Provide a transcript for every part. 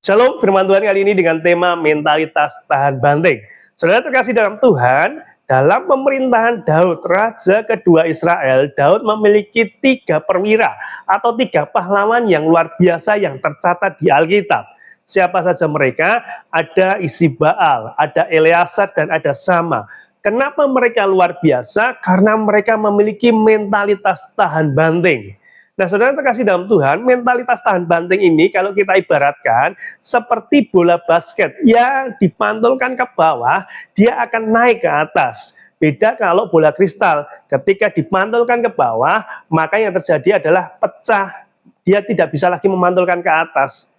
Shalom, firman Tuhan kali ini dengan tema mentalitas tahan banting. Saudara terkasih dalam Tuhan, dalam pemerintahan Daud, raja kedua Israel, Daud memiliki 3 perwira atau 3 pahlawan yang luar biasa yang tercatat di Alkitab. Siapa saja mereka? Ada Isibbaal, ada Eleasar, dan ada Sama. Kenapa mereka luar biasa? Karena mereka memiliki mentalitas tahan banting. Nah, saudara terkasih dalam Tuhan, mentalitas tahan banting ini kalau kita ibaratkan seperti bola basket yang dipantulkan ke bawah, dia akan naik ke atas. Beda kalau bola kristal, ketika dipantulkan ke bawah, maka yang terjadi adalah pecah. Dia tidak bisa lagi memantulkan ke atas.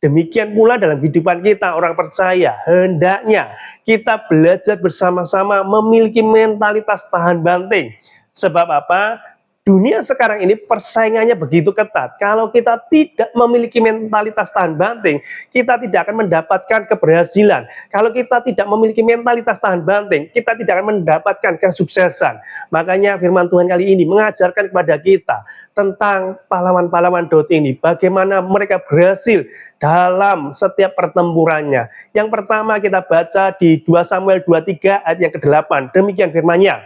Demikian pula dalam kehidupan kita, orang percaya, hendaknya kita belajar bersama-sama memiliki mentalitas tahan banting. Sebab apa? Dunia sekarang ini persaingannya begitu ketat. Kalau kita tidak memiliki mentalitas tahan banting, kita tidak akan mendapatkan keberhasilan. Kalau kita tidak memiliki mentalitas tahan banting, kita tidak akan mendapatkan kesuksesan. Makanya firman Tuhan kali ini mengajarkan kepada kita tentang pahlawan-pahlawan Daud ini, bagaimana mereka berhasil dalam setiap pertempurannya. Yang pertama kita baca di 2 Samuel 23 ayat yang ke-8. Demikian firman-Nya.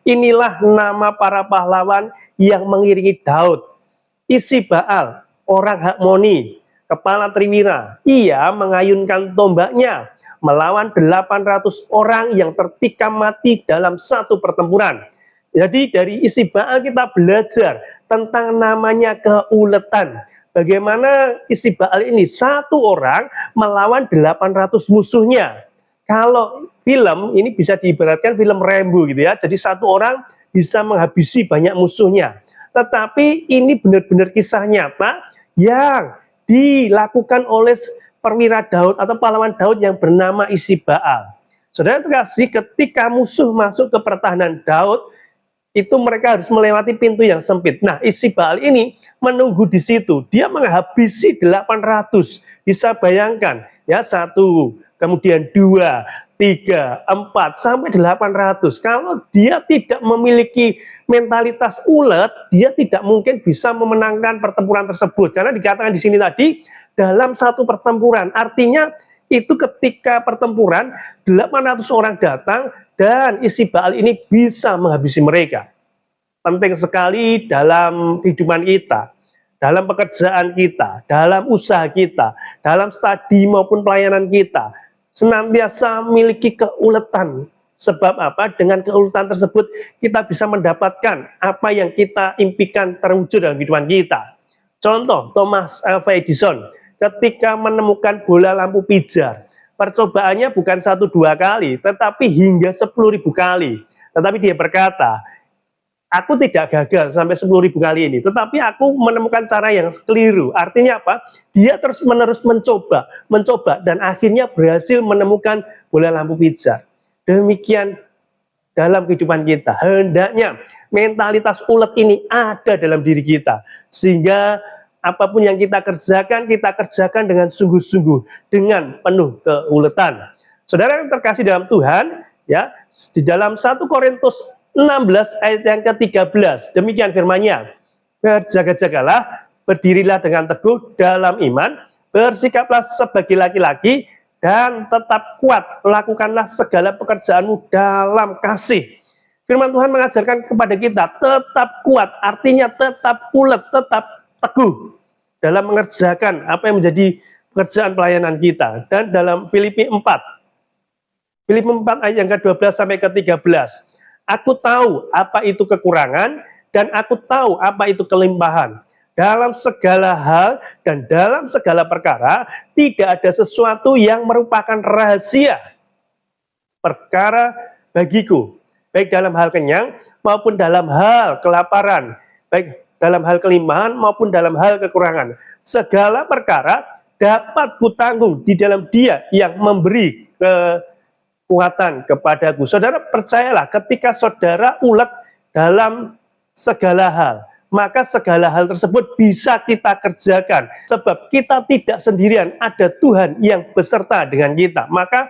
Inilah nama para pahlawan yang mengiringi Daud. Isibbaal, orang Hakmoni, kepala triwira. Ia mengayunkan tombaknya melawan 800 orang yang tertikam mati dalam satu pertempuran. Jadi dari Isibbaal kita belajar tentang namanya keuletan. Bagaimana Isibbaal ini satu orang melawan 800 musuhnya. Kalau film ini bisa diibaratkan film Rambo gitu ya. Jadi satu orang bisa menghabisi banyak musuhnya. Tetapi ini benar-benar kisah nyata yang dilakukan oleh perwira Daud atau pahlawan Daud yang bernama Isibbaal. Saudara terkasih, ketika musuh masuk ke pertahanan Daud, itu mereka harus melewati pintu yang sempit. Nah, Isibbaal ini menunggu di situ. Dia menghabisi 800. Bisa bayangkan ya, 1, kemudian 2, 3, 4, sampai 800. Kalau dia tidak memiliki mentalitas ulet, dia tidak mungkin bisa memenangkan pertempuran tersebut. Karena dikatakan di sini tadi, dalam satu pertempuran. Artinya, itu ketika pertempuran, 800 orang datang, dan Isibbaal ini bisa menghabisi mereka. Penting sekali dalam kehidupan kita, dalam pekerjaan kita, dalam usaha kita, dalam studi maupun pelayanan kita, senantiasa memiliki keuletan. Sebab apa? Dengan keuletan tersebut kita bisa mendapatkan apa yang kita impikan terwujud dalam kehidupan kita. Contoh, Thomas Alva Edison ketika menemukan bola lampu pijar, percobaannya bukan 1-2 kali, tetapi hingga 10.000 kali. Tetapi dia berkata, aku tidak gagal sampai 10.000 kali ini, tetapi aku menemukan cara yang keliru. Artinya apa? Dia terus-menerus mencoba, dan akhirnya berhasil menemukan bola lampu pijar. Demikian dalam kehidupan kita. Hendaknya mentalitas ulet ini ada dalam diri kita, sehingga apapun yang kita kerjakan dengan sungguh-sungguh, dengan penuh keuletan. Saudara yang terkasih dalam Tuhan, ya, di dalam 1 Korintus 16 ayat yang ke-13, demikian firman-Nya. Berjaga-jagalah, berdirilah dengan teguh dalam iman, bersikaplah sebagai laki-laki, dan tetap kuat, lakukanlah segala pekerjaanmu dalam kasih. Firman Tuhan mengajarkan kepada kita, tetap kuat, artinya tetap ulet, tetap teguh dalam mengerjakan apa yang menjadi pekerjaan pelayanan kita. Dan dalam Filipi 4 ayat yang ke-12 sampai ke-13, aku tahu apa itu kekurangan, dan aku tahu apa itu kelimpahan. Dalam segala hal dan dalam segala perkara, tidak ada sesuatu yang merupakan rahasia perkara bagiku, baik dalam hal kenyang maupun dalam hal kelaparan, baik dalam hal kelimpahan maupun dalam hal kekurangan. Segala perkara dapat kutanggung di dalam Dia yang memberi kekuatan kepadaku. Saudara percayalah, ketika saudara ulet dalam segala hal, maka segala hal tersebut bisa kita kerjakan. Sebab kita tidak sendirian, ada Tuhan yang beserta dengan kita. Maka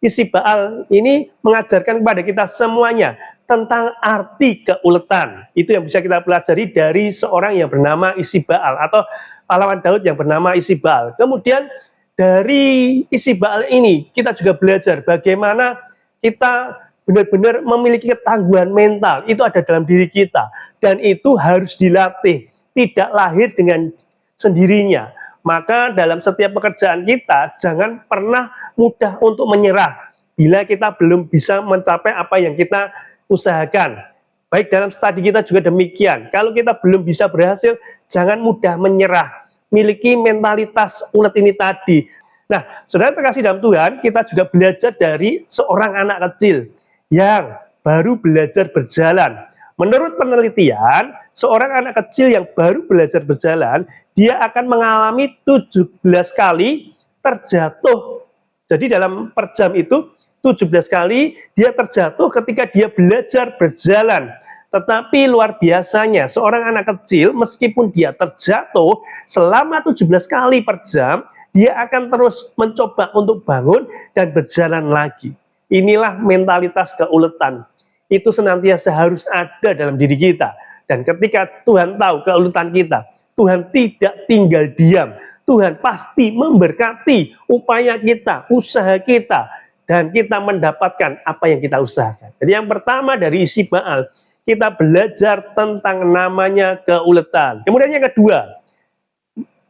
Isibbaal ini mengajarkan kepada kita semuanya tentang arti keuletan. Itu yang bisa kita pelajari dari seorang yang bernama Isibbaal, atau pahlawan Daud yang bernama Isibbaal. Kemudian dari isi Baal ini kita juga belajar bagaimana kita benar-benar memiliki ketangguhan mental. Itu ada dalam diri kita, dan itu harus dilatih, tidak lahir dengan sendirinya. Maka dalam setiap pekerjaan kita jangan pernah mudah untuk menyerah bila kita belum bisa mencapai apa yang kita usahakan. Baik dalam studi kita juga demikian. Kalau kita belum bisa berhasil, jangan mudah menyerah. Miliki mentalitas ulet ini tadi. Nah, saudara terkasih dalam Tuhan, kita juga belajar dari seorang anak kecil yang baru belajar berjalan. Menurut penelitian, seorang anak kecil yang baru belajar berjalan, dia akan mengalami 17 kali terjatuh. Jadi dalam per jam itu 17 kali dia terjatuh ketika dia belajar berjalan. Tetapi luar biasanya, seorang anak kecil meskipun dia terjatuh selama 17 kali per jam, dia akan terus mencoba untuk bangun dan berjalan lagi. Inilah mentalitas keuletan. Itu senantiasa harus ada dalam diri kita. Dan ketika Tuhan tahu keuletan kita, Tuhan tidak tinggal diam. Tuhan pasti memberkati upaya kita, usaha kita, dan kita mendapatkan apa yang kita usahakan. Jadi yang pertama dari isi Baal, kita belajar tentang namanya keuletan. Kemudian yang kedua,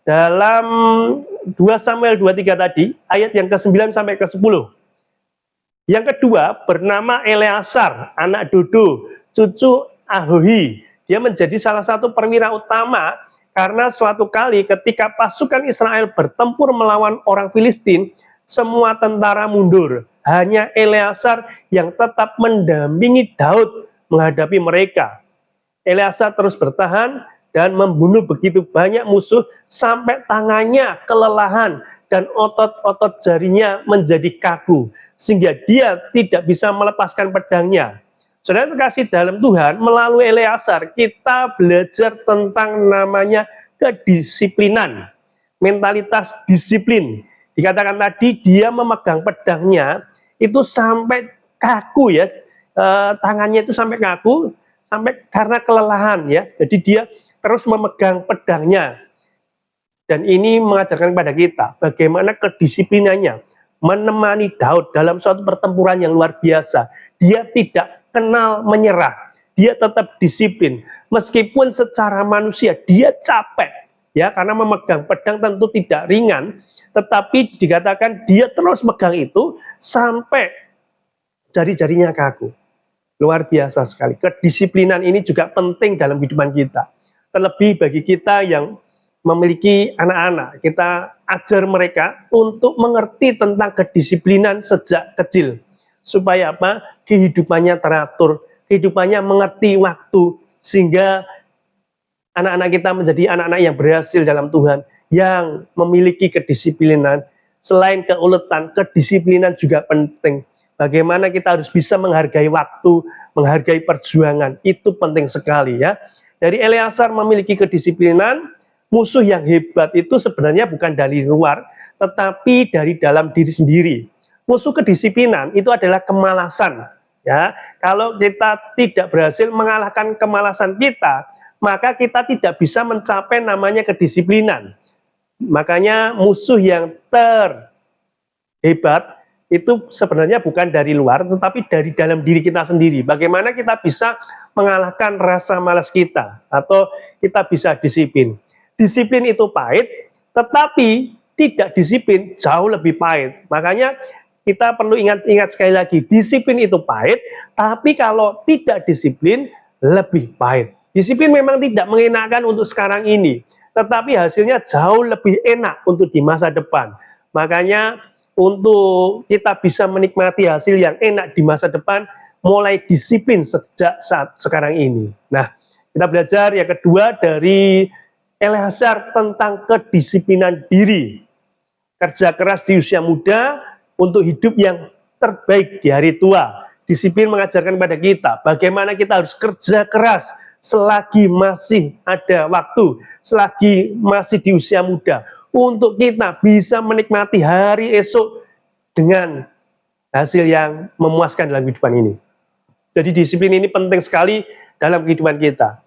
dalam 2 Samuel 23 tadi, ayat yang ke-9 sampai ke-10. Yang kedua bernama Eleasar, anak Dodo, cucu Ahohi. Dia menjadi salah satu perwira utama karena suatu kali ketika pasukan Israel bertempur melawan orang Filistin, semua tentara mundur. Hanya Eleasar yang tetap mendampingi Daud menghadapi mereka. Eleasar terus bertahan dan membunuh begitu banyak musuh sampai tangannya kelelahan dan otot-otot jarinya menjadi kaku, sehingga dia tidak bisa melepaskan pedangnya. Saudara terkasih dalam Tuhan, melalui Eleasar kita belajar tentang namanya kedisiplinan, mentalitas disiplin. Dikatakan tadi dia memegang pedangnya itu sampai kaku ya, tangannya itu sampai kaku, sampai karena kelelahan ya. Jadi dia terus memegang pedangnya. Dan ini mengajarkan kepada kita bagaimana kedisiplinannya menemani Daud dalam suatu pertempuran yang luar biasa. Dia tidak kenal menyerah, dia tetap disiplin. Meskipun secara manusia dia capek, ya karena memegang pedang tentu tidak ringan, tetapi dikatakan dia terus megang itu sampai jari-jarinya kaku. Luar biasa sekali. Kedisiplinan ini juga penting dalam kehidupan kita. Terlebih bagi kita yang memiliki anak-anak, kita ajar mereka untuk mengerti tentang kedisiplinan sejak kecil. Supaya apa? Kehidupannya teratur, kehidupannya mengerti waktu, sehingga anak-anak kita menjadi anak-anak yang berhasil dalam Tuhan, yang memiliki kedisiplinan. Selain keuletan, kedisiplinan juga penting. Bagaimana kita harus bisa menghargai waktu, menghargai perjuangan, itu penting sekali ya. Dari Eleasar memiliki kedisiplinan. Musuh yang hebat itu sebenarnya bukan dari luar, tetapi dari dalam diri sendiri. Musuh kedisiplinan itu adalah kemalasan. Ya, kalau kita tidak berhasil mengalahkan kemalasan kita, maka kita tidak bisa mencapai namanya kedisiplinan. Makanya musuh yang terhebat itu sebenarnya bukan dari luar, tetapi dari dalam diri kita sendiri. Bagaimana kita bisa mengalahkan rasa malas kita, atau kita bisa disiplin. Disiplin itu pahit, tetapi tidak disiplin jauh lebih pahit. Makanya kita perlu ingat sekali lagi, disiplin itu pahit, tapi kalau tidak disiplin lebih pahit. Disiplin memang tidak mengenakan untuk sekarang ini, tetapi hasilnya jauh lebih enak untuk di masa depan. Makanya untuk kita bisa menikmati hasil yang enak di masa depan, mulai disiplin sejak saat sekarang ini. Nah, kita belajar yang kedua dari Eleasar tentang kedisiplinan diri. Kerja keras di usia muda untuk hidup yang terbaik di hari tua. Disiplin mengajarkan kepada kita bagaimana kita harus kerja keras selagi masih ada waktu, selagi masih di usia muda, untuk kita bisa menikmati hari esok dengan hasil yang memuaskan dalam kehidupan ini. Jadi disiplin ini penting sekali dalam kehidupan kita.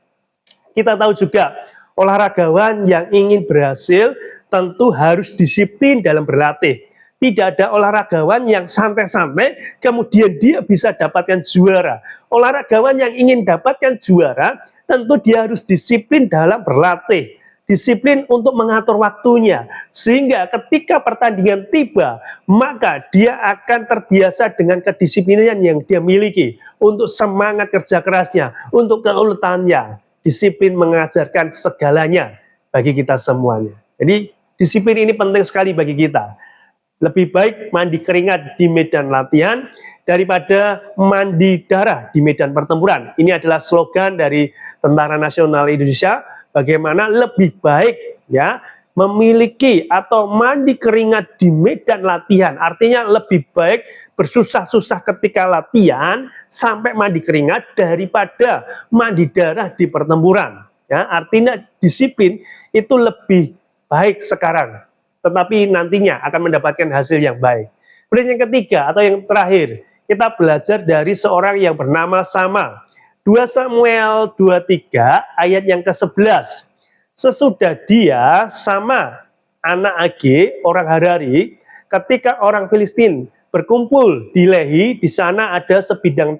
Kita tahu juga Olahragawan yang ingin berhasil tentu harus disiplin dalam berlatih. Tidak ada olahragawan yang santai-santai kemudian dia bisa dapatkan juara. Olahragawan yang ingin dapatkan juara tentu dia harus disiplin dalam berlatih, disiplin untuk mengatur waktunya, sehingga ketika pertandingan tiba maka dia akan terbiasa dengan kedisiplinan yang dia miliki, untuk semangat kerja kerasnya, untuk keuletannya. Disiplin mengajarkan segalanya bagi kita semuanya. Jadi disiplin ini penting sekali bagi kita. Lebih baik mandi keringat di medan latihan daripada mandi darah di medan pertempuran. Ini adalah slogan dari Tentara Nasional Indonesia. Bagaimana lebih baik ya memiliki atau mandi keringat di medan latihan. Artinya lebih baik bersusah-susah ketika latihan sampai mandi keringat daripada mandi darah di pertempuran. Ya, artinya disiplin itu lebih baik sekarang, tetapi nantinya akan mendapatkan hasil yang baik. Kemudian yang ketiga atau yang terakhir, kita belajar dari seorang yang bernama Sama. 2 Samuel 23 ayat yang ke-11. Sesudah dia, Sama, anak Age, orang Harari, ketika orang Filistin berkumpul di Lehi, di sana ada sebidang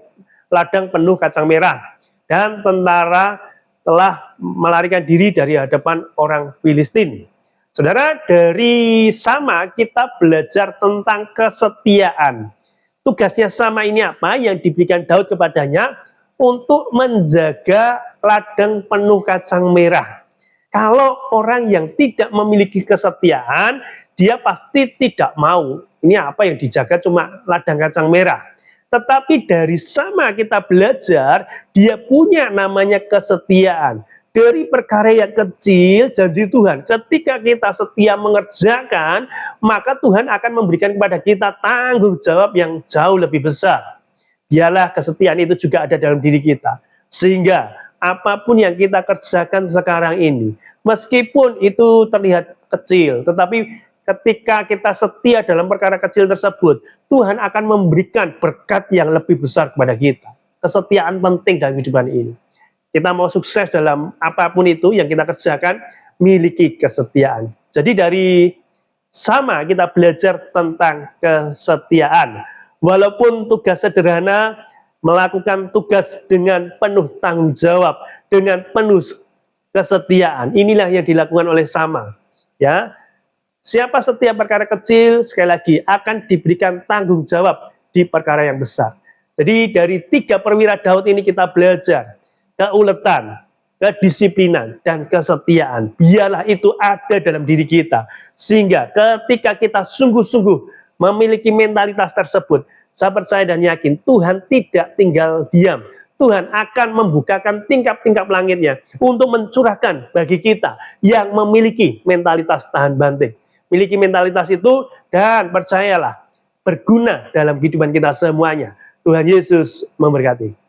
ladang penuh kacang merah, dan tentara telah melarikan diri dari hadapan orang Filistin. Saudara, dari Sama kita belajar tentang kesetiaan. Tugasnya Sama ini apa? Yang diberikan Daud kepadanya untuk menjaga ladang penuh kacang merah. Kalau orang yang tidak memiliki kesetiaan, dia pasti tidak mau. Ini apa yang dijaga cuma ladang kacang merah. Tetapi dari Sama kita belajar, dia punya namanya kesetiaan. Dari perkara yang kecil, janji Tuhan, ketika kita setia mengerjakan, maka Tuhan akan memberikan kepada kita tanggung jawab yang jauh lebih besar. Biarlah kesetiaan itu juga ada dalam diri kita. Sehingga apapun yang kita kerjakan sekarang ini, meskipun itu terlihat kecil, tetapi ketika kita setia dalam perkara kecil tersebut, Tuhan akan memberikan berkat yang lebih besar kepada kita. Kesetiaan penting dalam kehidupan ini. Kita mau sukses dalam apapun itu yang kita kerjakan, miliki kesetiaan. Jadi dari Sama kita belajar tentang kesetiaan. Walaupun tugas sederhana, melakukan tugas dengan penuh tanggung jawab, dengan penuh kesetiaan. Inilah yang dilakukan oleh Sama. Ya, siapa setia perkara kecil, sekali lagi akan diberikan tanggung jawab di perkara yang besar. Jadi dari 3 perwira Daud ini kita belajar keuletan, kedisiplinan, dan kesetiaan. Biarlah itu ada dalam diri kita. Sehingga ketika kita sungguh-sungguh memiliki mentalitas tersebut, saya percaya dan yakin Tuhan tidak tinggal diam. Tuhan akan membukakan tingkap-tingkap langitnya untuk mencurahkan bagi kita yang memiliki mentalitas tahan banting. Miliki mentalitas itu dan percayalah berguna dalam kehidupan kita semuanya. Tuhan Yesus memberkati.